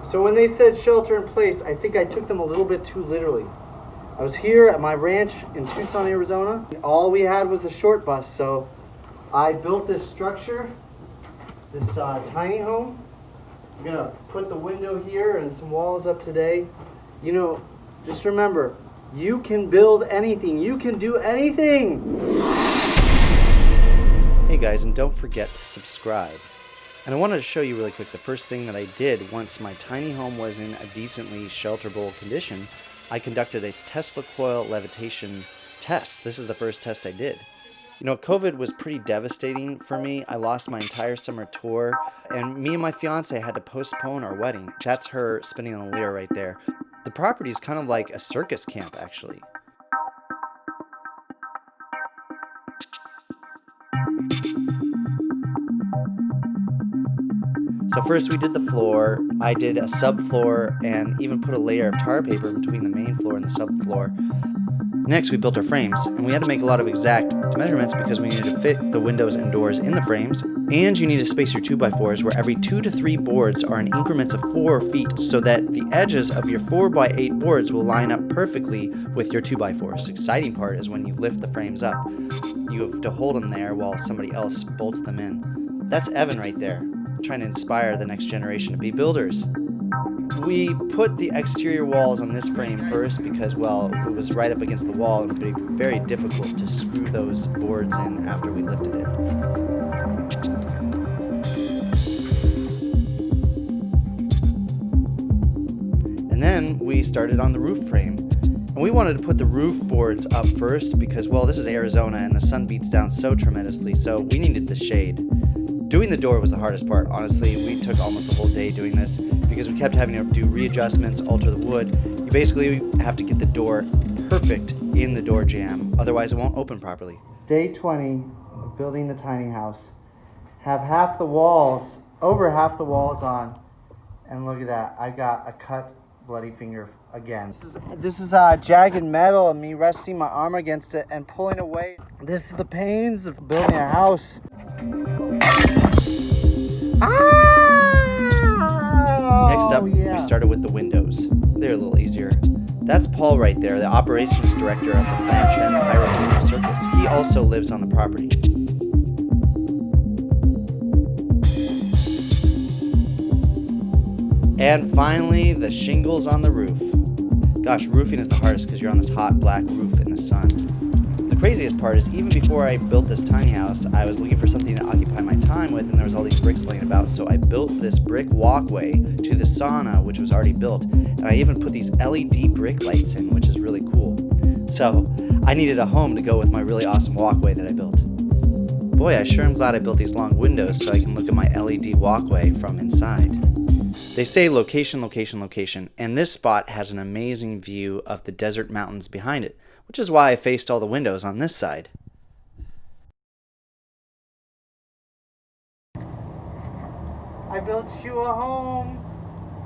So when they said shelter in place, I think I took them a little bit too literally. I was here at my ranch in Tucson, Arizona. All we had was a short bus, so I built this structure, this tiny home. I'm gonna put the window here and some walls up today. You know, just remember, you can build anything. You can do anything. Hey guys, and don't forget to subscribe. And I wanted to show you really quick the first thing that I did once my tiny home was in a decently shelterable condition. I conducted a Tesla coil levitation test. This is the first test I did. You know, COVID was pretty devastating for me. I lost my entire summer tour, and me and my fiance had to postpone our wedding. That's her spinning on the lyre right there. The property is kind of like a circus camp, actually. So first we did the floor. I did a subfloor and even put a layer of tar paper between the main floor and the subfloor. Next we built our frames, and we had to make a lot of exact measurements because we needed to fit the windows and doors in the frames, and you need to space your 2x4s where every 2 to 3 boards are in increments of 4 feet so that the edges of your 4x8 boards will line up perfectly with your 2x4s. The exciting part is when you lift the frames up. You have to hold them there while somebody else bolts them in. That's Evan right there, trying to inspire the next generation to be builders. We put the exterior walls on this frame first because, well, it was right up against the wall and it would be very difficult to screw those boards in after we lifted it. And then we started on the roof frame. And we wanted to put the roof boards up first because, well, this is Arizona and the sun beats down so tremendously, so we needed the shade. Doing the door was the hardest part. Honestly, we took almost a whole day doing this because we kept having to do readjustments, alter the wood. You basically have to get the door perfect in the door jamb, otherwise it won't open properly. Day 20 of building the tiny house. Have half the walls, over half the walls on, and look at that, I got a cut bloody finger again. This is jagged metal and me resting my arm against it and pulling away. This is the pains of building a house. Next up, we started with the windows. They're a little easier. That's Paul right there, the operations director of the Fan Pyrotechnic Circus. He also lives on the property. And finally, the shingles on the roof. Gosh, roofing is the hardest because you're on this hot black roof in the sun. The craziest part is even before I built this tiny house, I was looking for something to occupy my time with, and there was all these bricks laying about, so I built this brick walkway to the sauna, which was already built, and I even put these LED brick lights in, which is really cool. So I needed a home to go with my really awesome walkway that I built. Boy, I sure am glad I built these long windows so I can look at my LED walkway from inside. They say location, location, location, and this spot has an amazing view of the desert mountains behind it, which is why I faced all the windows on this side. I built you a home.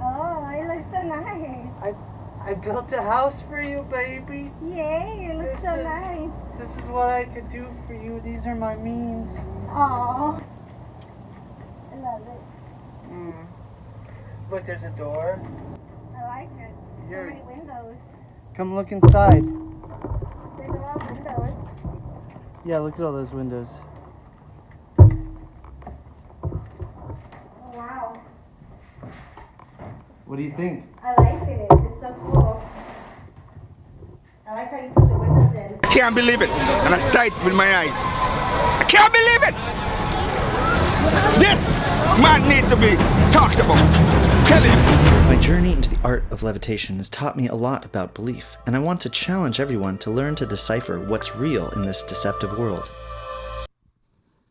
Oh, it looks so nice. I built a house for you, baby. Yay, it looks so nice. This is what I could do for you. These are my means. Oh, I love it. Look, there's a door. I like it. So many windows. Come look inside. There's a lot of windows. Yeah, look at all those windows. Oh, wow. What do you think? I like it. It's so cool. I like how you put the windows in. I can't believe it, and I saw it with my eyes. I can't believe it! This man needs to be talked about. Tell him. My journey into the art of levitation has taught me a lot about belief, and I want to challenge everyone to learn to decipher what's real in this deceptive world.